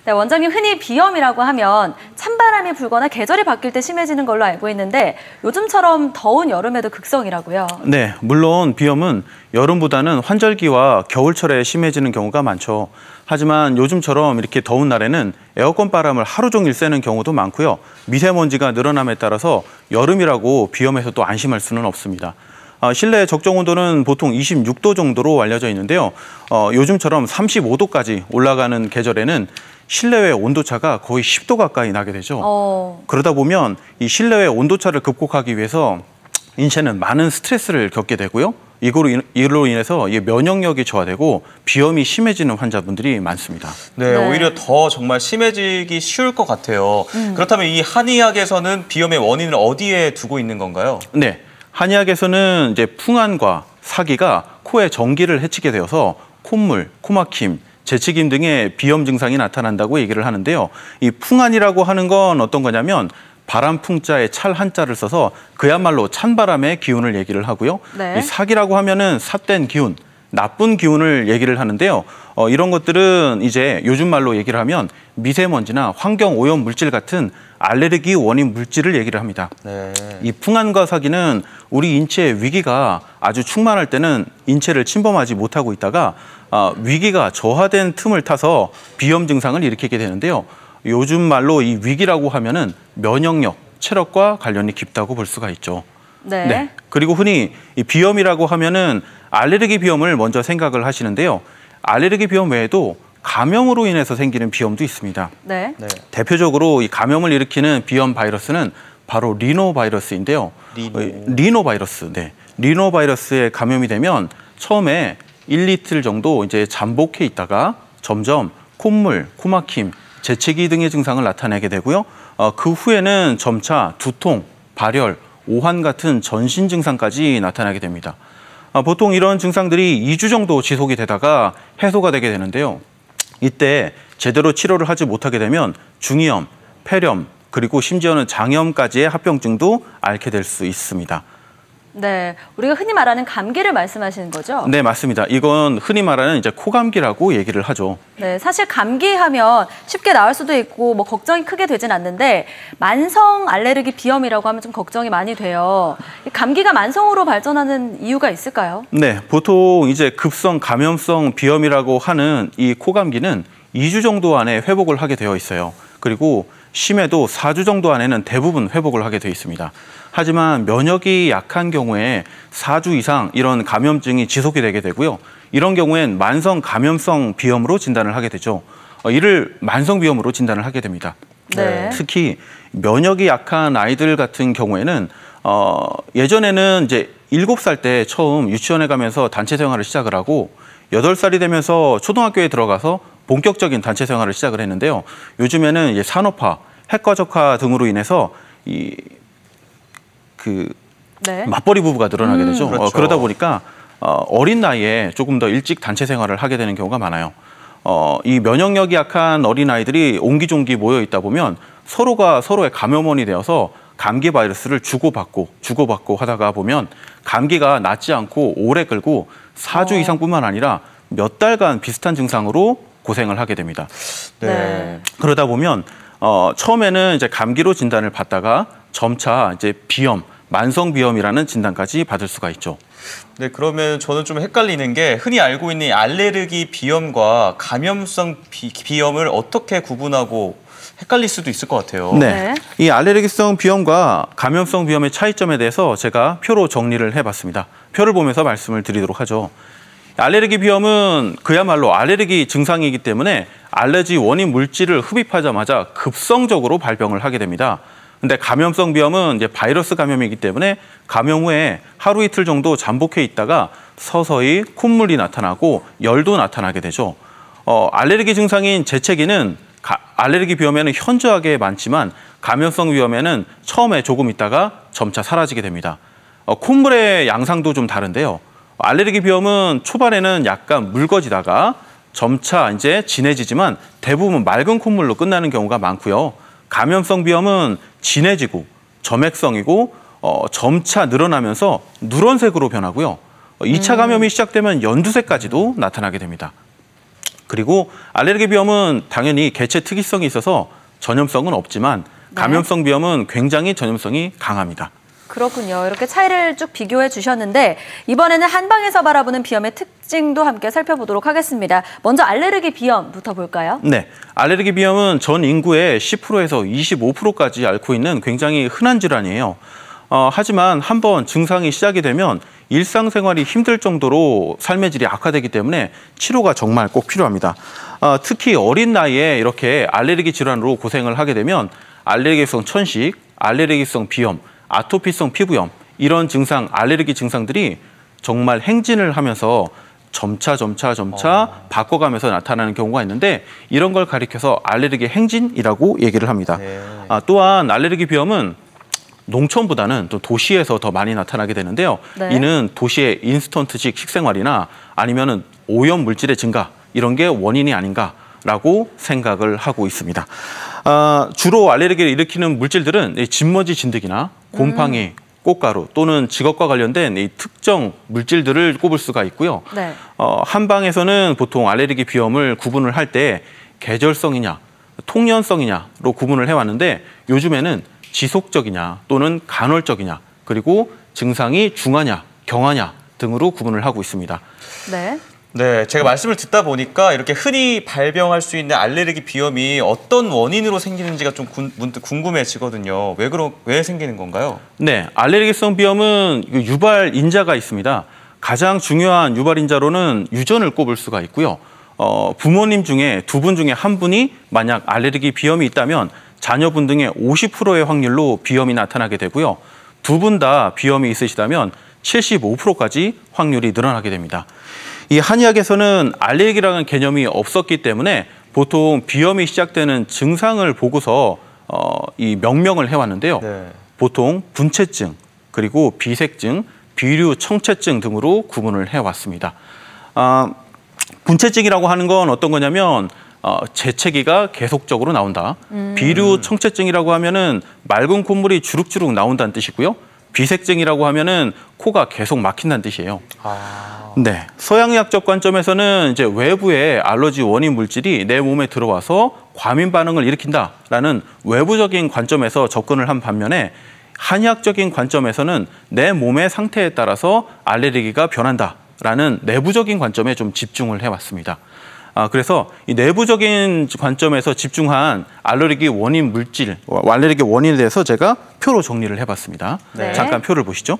네, 원장님, 흔히 비염이라고 하면 찬바람이 불거나 계절이 바뀔 때 심해지는 걸로 알고 있는데 요즘처럼 더운 여름에도 극성이라고요? 네, 물론 비염은 여름보다는 환절기와 겨울철에 심해지는 경우가 많죠. 하지만 요즘처럼 이렇게 더운 날에는 에어컨 바람을 하루 종일 쐬는 경우도 많고요. 미세먼지가 늘어남에 따라서 여름이라고 비염에서 또 안심할 수는 없습니다. 실내 적정 온도는 보통 26도 정도로 알려져 있는데요. 요즘처럼 35도까지 올라가는 계절에는 실내외 온도차가 거의 10도 가까이 나게 되죠. 그러다 보면 이 실내외 온도차를 극복하기 위해서 인체는 많은 스트레스를 겪게 되고요. 이로 인해서 면역력이 저하되고 비염이 심해지는 환자분들이 많습니다. 네, 오히려 더 정말 심해지기 쉬울 것 같아요. 그렇다면 이 한의학에서는 비염의 원인을 어디에 두고 있는 건가요? 네, 한의학에서는 이제 풍한과 사기가 코의 정기를 해치게 되어서 콧물, 코막힘, 재채김 등의 비염 증상이 나타난다고 얘기를 하는데요. 이 풍한이라고 하는 건 어떤 거냐면 바람 풍자에 찰 한자를 써서 그야말로 찬바람의 기운을 얘기를 하고요. 네. 이 사기라고 하면은 삿된 기운, 나쁜 기운을 얘기를 하는데요. 이런 것들은 이제 요즘 말로 얘기를 하면 미세먼지나 환경 오염 물질 같은 알레르기 원인 물질을 얘기를 합니다. 네. 이 풍한과 사기는 우리 인체의 위기가 아주 충만할 때는 인체를 침범하지 못하고 있다가 위기가 저하된 틈을 타서 비염 증상을 일으키게 되는데요. 요즘 말로 이 위기라고 하면은 면역력, 체력과 관련이 깊다고 볼 수가 있죠. 네. 그리고 흔히 이 비염이라고 하면은 알레르기 비염을 먼저 생각을 하시는데요. 알레르기 비염 외에도 감염으로 인해서 생기는 비염도 있습니다. 네. 대표적으로 이 감염을 일으키는 비염 바이러스는 바로 리노바이러스인데요. 리노바이러스. 네. 리노바이러스에 감염이 되면 처음에 1이틀 정도 이제 잠복해 있다가 점점 콧물, 코막힘, 재채기 등의 증상을 나타내게 되고요. 그 후에는 점차 두통, 발열, 오한 같은 전신 증상까지 나타나게 됩니다. 보통 이런 증상들이 2주 정도 지속이 되다가 해소가 되게 되는데요. 이때 제대로 치료를 하지 못하게 되면 중이염, 폐렴, 그리고 심지어는 장염까지의 합병증도 앓게 될 수 있습니다. 네, 우리가 흔히 말하는 감기를 말씀하시는 거죠? 네, 맞습니다. 이건 흔히 말하는 이제 코감기라고 얘기를 하죠. 네, 사실 감기하면 쉽게 나을 수도 있고 뭐 걱정이 크게 되진 않는데 만성 알레르기 비염이라고 하면 좀 걱정이 많이 돼요. 감기가 만성으로 발전하는 이유가 있을까요? 네, 보통 이제 급성 감염성 비염이라고 하는 이 코감기는 2주 정도 안에 회복을 하게 되어 있어요. 그리고 심해도 4주 정도 안에는 대부분 회복을 하게 되어 있습니다. 하지만 면역이 약한 경우에 4주 이상 이런 감염증이 지속이 되게 되고요. 이런 경우엔 만성 감염성 비염으로 진단을 하게 되죠. 이를 만성 비염으로 진단을 하게 됩니다. 네. 특히 면역이 약한 아이들 같은 경우에는 예전에는 이제 7살 때 처음 유치원에 가면서 단체 생활을 시작을 하고 8살이 되면서 초등학교에 들어가서 본격적인 단체 생활을 시작을 했는데요. 요즘에는 이제 산업화, 핵가족화 등으로 인해서 맞벌이 부부가 늘어나게 되죠. 그렇죠. 그러다 보니까 어린 나이에 조금 더 일찍 단체 생활을 하게 되는 경우가 많아요. 이 면역력이 약한 어린아이들이 옹기종기 모여 있다 보면 서로가 서로의 감염원이 되어서 감기 바이러스를 주고받고 하다가 보면 감기가 낫지 않고 오래 끌고 4주 이상뿐만 아니라 몇 달간 비슷한 증상으로 고생을 하게 됩니다. 네. 그러다 보면 처음에는 이제 감기로 진단을 받다가 점차 이제 비염, 만성 비염이라는 진단까지 받을 수가 있죠. 네, 그러면 저는 좀 헷갈리는 게 흔히 알고 있는 알레르기 비염과 감염성 비염을 어떻게 구분하고 헷갈릴 수도 있을 것 같아요. 네. 이 알레르기성 비염과 감염성 비염의 차이점에 대해서 제가 표로 정리를 해봤습니다. 표를 보면서 말씀을 드리도록 하죠. 알레르기 비염은 그야말로 알레르기 증상이기 때문에 알레르기 원인 물질을 흡입하자마자 급성적으로 발병을 하게 됩니다. 근데 감염성 비염은 이제 바이러스 감염이기 때문에 감염 후에 하루 이틀 정도 잠복해 있다가 서서히 콧물이 나타나고 열도 나타나게 되죠. 알레르기 증상인 재채기는 알레르기 비염에는 현저하게 많지만 감염성 비염에는 처음에 조금 있다가 점차 사라지게 됩니다. 콧물의 양상도 좀 다른데요. 알레르기 비염은 초반에는 약간 묽어지다가 점차 이제 진해지지만 대부분 맑은 콧물로 끝나는 경우가 많고요. 감염성 비염은 진해지고 점액성이고 점차 늘어나면서 누런색으로 변하고요. 2차 감염이 시작되면 연두색까지도 나타나게 됩니다. 그리고 알레르기 비염은 당연히 개체 특이성이 있어서 전염성은 없지만 감염성 비염은 굉장히 전염성이 강합니다. 그렇군요. 이렇게 차이를 쭉 비교해 주셨는데 이번에는 한방에서 바라보는 비염의 특징도 함께 살펴보도록 하겠습니다. 먼저 알레르기 비염부터 볼까요? 네, 알레르기 비염은 전 인구의 10%에서 25%까지 앓고 있는 굉장히 흔한 질환이에요. 하지만 한번 증상이 시작이 되면 일상생활이 힘들 정도로 삶의 질이 악화되기 때문에 치료가 정말 꼭 필요합니다. 특히 어린 나이에 이렇게 알레르기 질환으로 고생을 하게 되면 알레르기성 천식, 알레르기성 비염, 아토피성 피부염 이런 증상, 알레르기 증상들이 정말 행진을 하면서 점차 바꿔가면서 나타나는 경우가 있는데 이런 걸 가리켜서 알레르기 행진이라고 얘기를 합니다. 네. 또한 알레르기 비염은 농촌보다는 또 도시에서 더 많이 나타나게 되는데요. 네. 이는 도시의 인스턴트식 식생활이나 아니면은 오염 물질의 증가 이런 게 원인이 아닌가라고 생각을 하고 있습니다. 주로 알레르기를 일으키는 물질들은 진먼지 진드기나 곰팡이, 꽃가루 또는 직업과 관련된 이 특정 물질들을 꼽을 수가 있고요. 네. 한방에서는 보통 알레르기 비염을 구분을 할 때 계절성이냐, 통년성이냐로 구분을 해왔는데 요즘에는 지속적이냐 또는 간헐적이냐 그리고 증상이 중하냐, 경하냐 등으로 구분을 하고 있습니다. 네. 네, 제가 말씀을 듣다 보니까 이렇게 흔히 발병할 수 있는 알레르기 비염이 어떤 원인으로 생기는지가 좀 문득 궁금해지거든요. 왜 생기는 건가요? 네, 알레르기성 비염은 유발 인자가 있습니다. 가장 중요한 유발 인자로는 유전을 꼽을 수가 있고요. 부모님 중에 두 분 중에 한 분이 만약 알레르기 비염이 있다면 자녀분 등의 50%의 확률로 비염이 나타나게 되고요. 두 분 다 비염이 있으시다면 75%까지 확률이 늘어나게 됩니다. 이 한의학에서는 알레르기라는 개념이 없었기 때문에 보통 비염이 시작되는 증상을 보고서 이 명명을 해왔는데요. 네. 보통 분체증, 그리고 비색증, 비류 청체증 등으로 구분을 해왔습니다. 분체증이라고 하는 건 어떤 거냐면 재채기가 계속적으로 나온다. 비류 청체증이라고 하면은 맑은 콧물이 주룩주룩 나온다는 뜻이고요. 비색증이라고 하면은 코가 계속 막힌다는 뜻이에요. 네, 서양의학적 관점에서는 이제 외부의 알러지 원인 물질이 내 몸에 들어와서 과민 반응을 일으킨다라는 외부적인 관점에서 접근을 한 반면에 한의학적인 관점에서는 내 몸의 상태에 따라서 알레르기가 변한다라는 내부적인 관점에 좀 집중을 해왔습니다. 그래서 이 내부적인 관점에서 집중한 알레르기 원인 물질, 알레르기 원인에 대해서 제가 표로 정리를 해봤습니다. 네. 잠깐 표를 보시죠.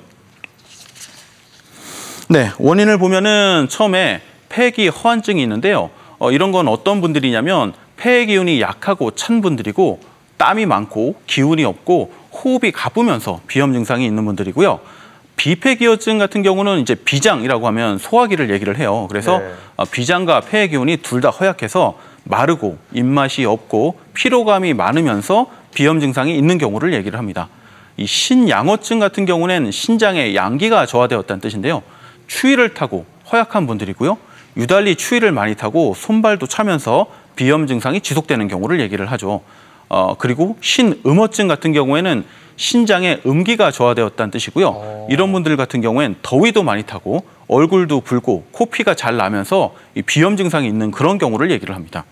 네, 원인을 보면은 처음에 폐기 허한증이 있는데요. 이런 건 어떤 분들이냐면 폐의 기운이 약하고 찬 분들이고 땀이 많고 기운이 없고 호흡이 가쁘면서 비염 증상이 있는 분들이고요. 비폐기혈증 같은 경우는 이제 비장이라고 하면 소화기를 얘기를 해요. 그래서 네. 비장과 폐의 기운이 둘 다 허약해서 마르고 입맛이 없고 피로감이 많으면서 비염 증상이 있는 경우를 얘기를 합니다. 이 신양어증 같은 경우는 신장의 양기가 저하되었다는 뜻인데요. 추위를 타고 허약한 분들이고요. 유달리 추위를 많이 타고 손발도 차면서 비염 증상이 지속되는 경우를 얘기를 하죠. 그리고 신음어증 같은 경우에는 신장의 음기가 저하되었다는 뜻이고요. 이런 분들 같은 경우엔 더위도 많이 타고 얼굴도 붉고 코피가 잘 나면서 이 비염 증상이 있는 그런 경우를 얘기를 합니다.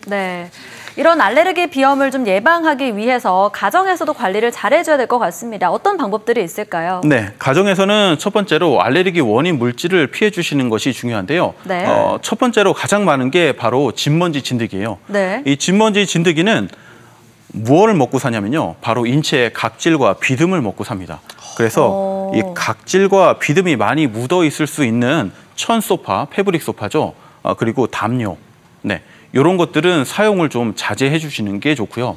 네. 이런 알레르기 비염을 좀 예방하기 위해서 가정에서도 관리를 잘해줘야 될 것 같습니다. 어떤 방법들이 있을까요? 네, 가정에서는 첫 번째로 알레르기 원인 물질을 피해 주시는 것이 중요한데요. 네. 첫 번째로 가장 많은 게 바로 진먼지 진드기예요. 네. 이 진먼지 진드기는 무엇을 먹고 사냐면요. 바로 인체의 각질과 비듬을 먹고 삽니다. 그래서 이 각질과 비듬이 많이 묻어 있을 수 있는 천 소파, 패브릭 소파죠. 그리고 담요. 네. 이런 것들은 사용을 좀 자제해 주시는 게 좋고요.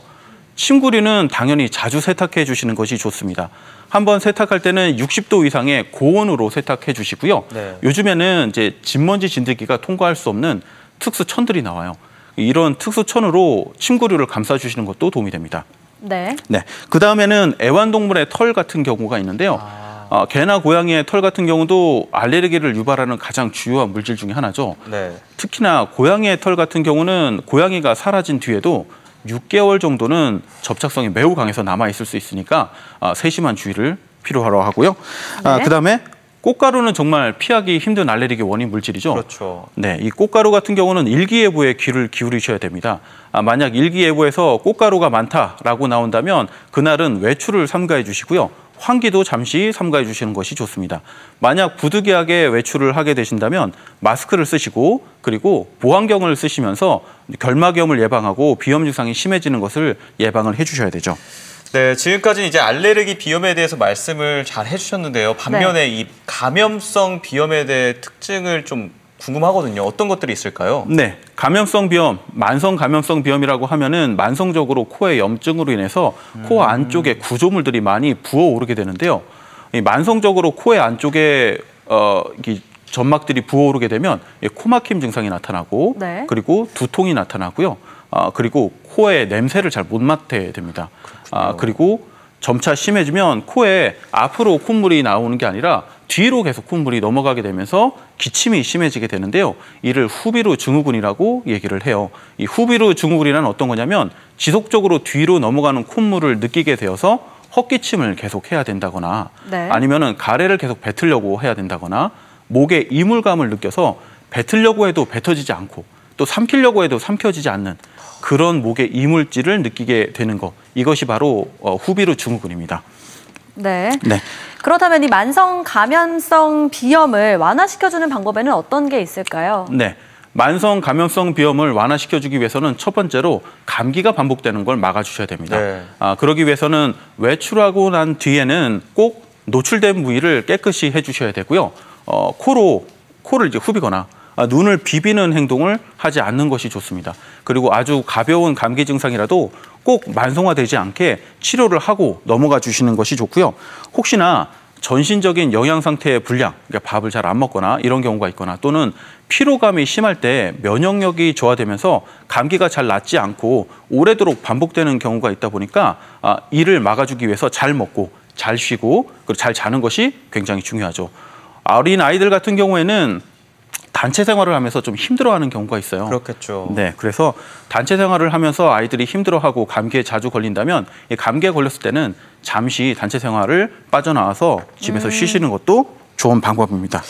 침구류는 당연히 자주 세탁해 주시는 것이 좋습니다. 한번 세탁할 때는 60도 이상의 고온으로 세탁해 주시고요. 네. 요즘에는 이제 진먼지 진드기가 통과할 수 없는 특수 천들이 나와요. 이런 특수 천으로 침구류를 감싸 주시는 것도 도움이 됩니다. 네. 네. 그 다음에는 애완동물의 털 같은 경우가 있는데요. 개나 고양이의 털 같은 경우도 알레르기를 유발하는 가장 주요한 물질 중에 하나죠. 네. 특히나 고양이의 털 같은 경우는 고양이가 사라진 뒤에도 6개월 정도는 접착성이 매우 강해서 남아 있을 수 있으니까 세심한 주의를 필요하러 하고요. 네. 그다음에 꽃가루는 정말 피하기 힘든 알레르기 원인 물질이죠. 그렇죠. 네, 이 꽃가루 같은 경우는 일기예보에 귀를 기울이셔야 됩니다. 만약 일기예보에서 꽃가루가 많다라고 나온다면 그날은 외출을 삼가해 주시고요. 환기도 잠시 삼가해 주시는 것이 좋습니다. 만약 부득이하게 외출을 하게 되신다면 마스크를 쓰시고 그리고 보안경을 쓰시면서 결막염을 예방하고 비염 증상이 심해지는 것을 예방을 해주셔야 되죠. 네, 지금까지는 이제 알레르기 비염에 대해서 말씀을 잘 해주셨는데요. 반면에 이 감염성 비염에 대해 특징을 좀 궁금하거든요. 어떤 것들이 있을까요? 네, 감염성 비염, 만성 감염성 비염이라고 하면은 만성적으로 코의 염증으로 인해서 코 안쪽에 구조물들이 많이 부어오르게 되는데요. 이 만성적으로 코의 안쪽에 이 점막들이 부어오르게 되면 코막힘 증상이 나타나고 네. 그리고 두통이 나타나고요. 그리고 코의 냄새를 잘 못 맡게 됩니다. 그리고 점차 심해지면 코에 앞으로 콧물이 나오는 게 아니라 뒤로 계속 콧물이 넘어가게 되면서 기침이 심해지게 되는데요. 이를 후비루 증후군이라고 얘기를 해요. 이 후비루 증후군이란 어떤 거냐면 지속적으로 뒤로 넘어가는 콧물을 느끼게 되어서 헛기침을 계속 해야 된다거나 네. 아니면은 가래를 계속 뱉으려고 해야 된다거나 목에 이물감을 느껴서 뱉으려고 해도 뱉어지지 않고 또 삼키려고 해도 삼켜지지 않는 그런 목의 이물질을 느끼게 되는 것. 이것이 바로 후비루 증후군입니다. 네. 네. 그렇다면 이 만성 감염성 비염을 완화시켜주는 방법에는 어떤 게 있을까요? 네. 만성 감염성 비염을 완화시켜주기 위해서는 첫 번째로 감기가 반복되는 걸 막아주셔야 됩니다. 네. 그러기 위해서는 외출하고 난 뒤에는 꼭 노출된 부위를 깨끗이 해주셔야 되고요. 코를 이제 후비거나 눈을 비비는 행동을 하지 않는 것이 좋습니다. 그리고 아주 가벼운 감기 증상이라도 꼭 만성화되지 않게 치료를 하고 넘어가 주시는 것이 좋고요. 혹시나 전신적인 영양 상태의 불량, 그러니까 밥을 잘 안 먹거나 이런 경우가 있거나 또는 피로감이 심할 때 면역력이 저하되면서 감기가 잘 낫지 않고 오래도록 반복되는 경우가 있다 보니까 이를 막아주기 위해서 잘 먹고 잘 쉬고 그리고 잘 자는 것이 굉장히 중요하죠. 어린 아이들 같은 경우에는 단체 생활을 하면서 좀 힘들어하는 경우가 있어요. 그렇겠죠. 네, 그래서 단체 생활을 하면서 아이들이 힘들어하고 감기에 자주 걸린다면 이 감기에 걸렸을 때는 잠시 단체 생활을 빠져나와서 집에서 쉬시는 것도 좋은 방법입니다.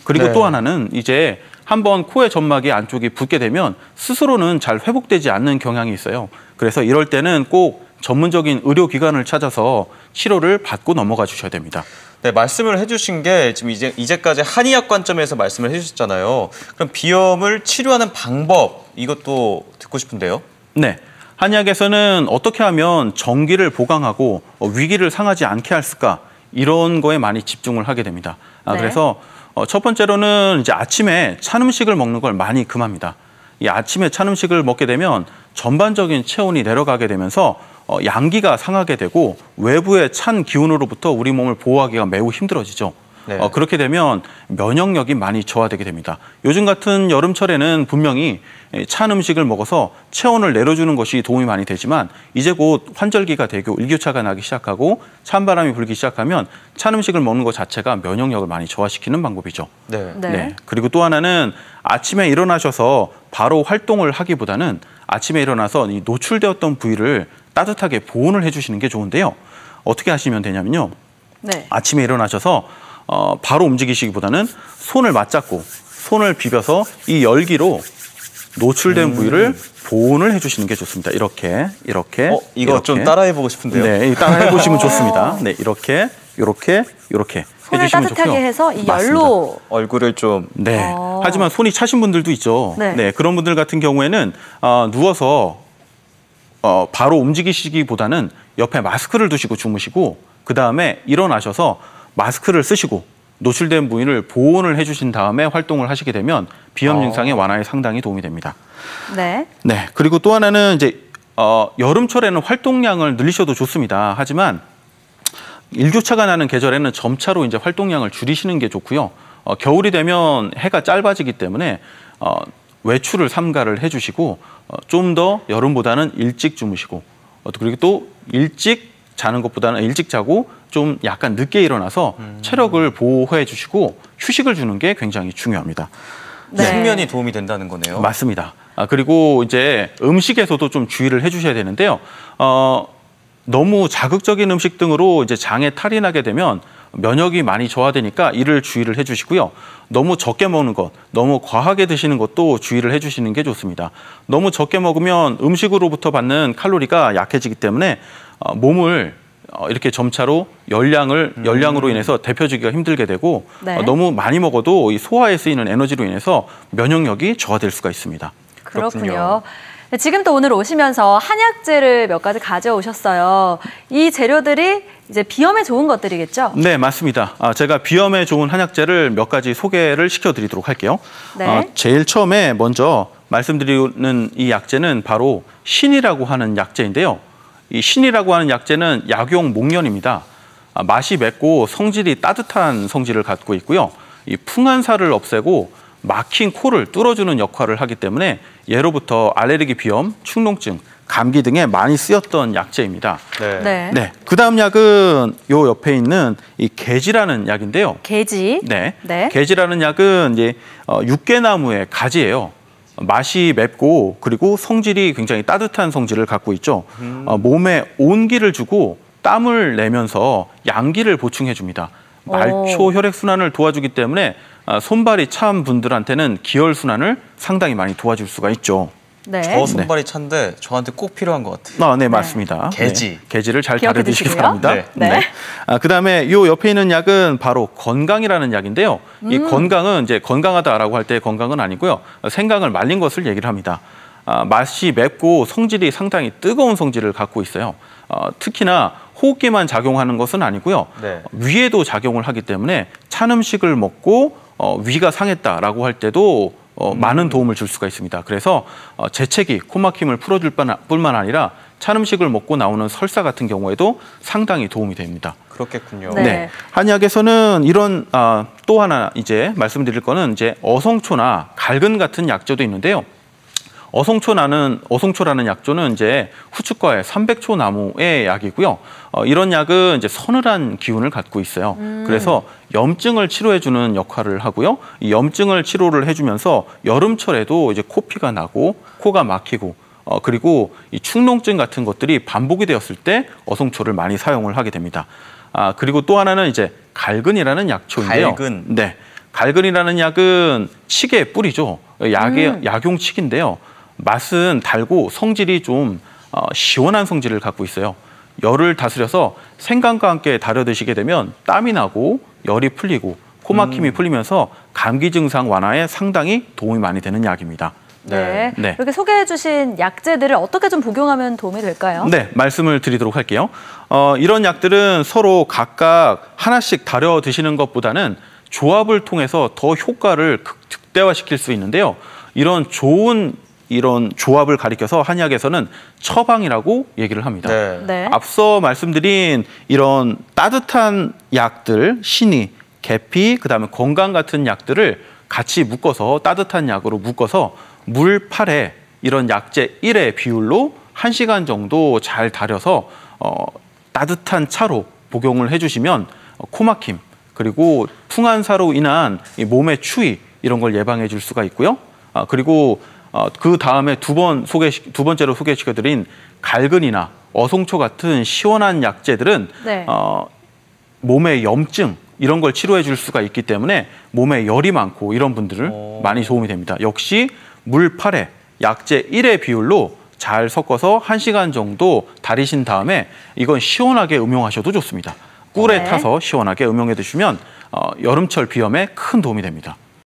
그리고 네. 또 하나는 이제 한번 코의 점막이 안쪽이 붓게 되면 스스로는 잘 회복되지 않는 경향이 있어요. 그래서 이럴 때는 꼭 전문적인 의료기관을 찾아서 치료를 받고 넘어가 주셔야 됩니다. 네, 말씀을 해주신 게 지금 이제까지 한의학 관점에서 말씀을 해주셨잖아요. 그럼 비염을 치료하는 방법 이것도 듣고 싶은데요. 네, 한의학에서는 어떻게 하면 정기를 보강하고 위기를 상하지 않게 할까 이런 거에 많이 집중을 하게 됩니다. 네. 그래서 첫 번째로는 이제 아침에 찬 음식을 먹는 걸 많이 금합니다. 이 아침에 찬 음식을 먹게 되면 전반적인 체온이 내려가게 되면서 양기가 상하게 되고 외부의 찬 기운으로부터 우리 몸을 보호하기가 매우 힘들어지죠. 네. 그렇게 되면 면역력이 많이 저하되게 됩니다. 요즘 같은 여름철에는 분명히 찬 음식을 먹어서 체온을 내려주는 것이 도움이 많이 되지만 이제 곧 환절기가 되고 일교차가 나기 시작하고 찬바람이 불기 시작하면 찬 음식을 먹는 것 자체가 면역력을 많이 저하시키는 방법이죠. 네. 네. 그리고 또 하나는 아침에 일어나셔서 바로 활동을 하기보다는 아침에 일어나서 이 노출되었던 부위를 따뜻하게 보온을 해주시는 게 좋은데요. 어떻게 하시면 되냐면요. 네. 아침에 일어나셔서 바로 움직이시기보다는 손을 맞잡고 손을 비벼서 이 열기로 노출된 부위를 보온을 해주시는 게 좋습니다. 이렇게. 이거 이렇게. 좀 따라해보고 싶은데요. 네, 따라해보시면 좋습니다. 네, 이렇게 손을 해주시면 따뜻하게 좋고요. 해서 이 맞습니다. 열로 얼굴을 좀 네. 하지만 손이 차신 분들도 있죠. 네. 그런 분들 같은 경우에는 누워서 바로 움직이시기보다는 옆에 마스크를 두시고 주무시고 그 다음에 일어나셔서 마스크를 쓰시고 노출된 부위를 보온을 해주신 다음에 활동을 하시게 되면 비염 증상의 완화에 상당히 도움이 됩니다. 네. 네. 그리고 또 하나는 이제 여름철에는 활동량을 늘리셔도 좋습니다. 하지만 일교차가 나는 계절에는 점차로 이제 활동량을 줄이시는 게 좋고요. 겨울이 되면 해가 짧아지기 때문에 외출을 삼가를 해주시고 좀 더 여름보다는 일찍 주무시고 그리고 또 일찍 자는 것보다는 일찍 자고 좀 약간 늦게 일어나서 체력을 보호해 주시고 휴식을 주는 게 굉장히 중요합니다. 네. 숙면이 도움이 된다는 거네요. 맞습니다. 그리고 이제 음식에서도 좀 주의를 해주셔야 되는데요. 너무 자극적인 음식 등으로 이제 장에 탈이 나게 되면 면역이 많이 저하되니까 이를 주의를 해주시고요. 너무 적게 먹는 것, 너무 과하게 드시는 것도 주의를 해주시는 게 좋습니다. 너무 적게 먹으면 음식으로부터 받는 칼로리가 약해지기 때문에 몸을 이렇게 점차로 열량으로 인해서 데펴주기가 힘들게 되고 네. 너무 많이 먹어도 이 소화에 쓰이는 에너지로 인해서 면역력이 저하될 수가 있습니다. 그렇군요. 네, 지금 또 오늘 오시면서 한약재를 몇 가지 가져오셨어요. 이 재료들이 이제 비염에 좋은 것들이겠죠? 네, 맞습니다. 제가 비염에 좋은 한약재를 몇 가지 소개를 시켜드리도록 할게요. 네. 제일 처음에 먼저 말씀드리는 이 약재는 바로 신이라고 하는 약재인데요. 이 신이라고 하는 약재는 약용 목련입니다. 맛이 맵고 성질이 따뜻한 성질을 갖고 있고요. 이 풍한살을 없애고 막힌 코를 뚫어주는 역할을 하기 때문에 예로부터 알레르기 비염, 축농증, 감기 등에 많이 쓰였던 약재입니다. 네. 네. 그다음 약은 요 옆에 있는 이 계지라는 약인데요. 계지. 네. 네. 계지라는 약은 이제 육개나무의 가지예요. 맛이 맵고 그리고 성질이 굉장히 따뜻한 성질을 갖고 있죠. 몸에 온기를 주고 땀을 내면서 양기를 보충해 줍니다. 말초 혈액순환을 도와주기 때문에 손발이 찬 분들한테는 기혈순환을 상당히 많이 도와줄 수가 있죠. 네. 저 손발이 찬데 저한테 꼭 필요한 것 같아요. 네, 맞습니다. 계지. 네, 계지를 잘 기억해 다려 드시기 두시고요. 바랍니다. 네. 그다음에 요 옆에 있는 약은 바로 건강이라는 약인데요. 이 건강은 이제 건강하다라고 할 때 건강은 아니고요. 생강을 말린 것을 얘기를 합니다. 맛이 맵고 성질이 상당히 뜨거운 성질을 갖고 있어요. 특히나 호흡기만 작용하는 것은 아니고요. 네. 위에도 작용을 하기 때문에 찬 음식을 먹고 위가 상했다라고 할 때도 많은 도움을 줄 수가 있습니다. 그래서 재채기, 코막힘을 풀어줄 뿐만 아니라 찬 음식을 먹고 나오는 설사 같은 경우에도 상당히 도움이 됩니다. 그렇겠군요. 네. 네. 한약에서는 이런 또 하나 이제 말씀드릴 거는 이제 어성초나 갈근 같은 약재도 있는데요. 어성초라는 약조는 이제 후춧과의 300초 나무의 약이고요. 이런 약은 이제 서늘한 기운을 갖고 있어요. 그래서 염증을 치료해주는 역할을 하고요. 이 염증을 치료를 해주면서 여름철에도 이제 코피가 나고 코가 막히고 그리고 이 축농증 같은 것들이 반복이 되었을 때 어성초를 많이 사용을 하게 됩니다. 그리고 또 하나는 이제 갈근이라는 약초인데요. 갈근. 네, 갈근이라는 약은 칡의 뿌리죠. 약용 칡인데요. 맛은 달고 성질이 좀 시원한 성질을 갖고 있어요. 열을 다스려서 생강과 함께 달여 드시게 되면 땀이 나고 열이 풀리고 코막힘이 풀리면서 감기 증상 완화에 상당히 도움이 많이 되는 약입니다. 네. 네. 이렇게 소개해 주신 약재들을 어떻게 좀 복용하면 도움이 될까요? 네, 말씀을 드리도록 할게요. 이런 약들은 서로 각각 하나씩 다려 드시는 것보다는 조합을 통해서 더 효과를 극대화시킬 수 있는데요. 이런 조합을 가리켜서 한약에서는 처방이라고 얘기를 합니다. 네. 네. 앞서 말씀드린 이런 따뜻한 약들, 신이, 계피, 그다음에 건강 같은 약들을 같이 묶어서 따뜻한 약으로 묶어서 물 8에 이런 약재 1의 비율로 1시간 정도 잘 달여서 따뜻한 차로 복용을 해주시면 코막힘 그리고 풍한사로 인한 이 몸의 추위 이런 걸 예방해 줄 수가 있고요. 그리고 그 다음에 두 번째로 소개시켜드린 갈근이나 어송초 같은 시원한 약재들은 네. 몸의 염증 이런 걸 치료해 줄 수가 있기 때문에 몸에 열이 많고 이런 분들을 많이 도움이 됩니다. 역시 물 8에 약재 1의 비율로 잘 섞어서 1시간 정도 달이신 다음에 이건 시원하게 음용하셔도 좋습니다. 꿀에 네. 타서 시원하게 음용해 드시면 여름철 비염에 큰 도움이 됩니다.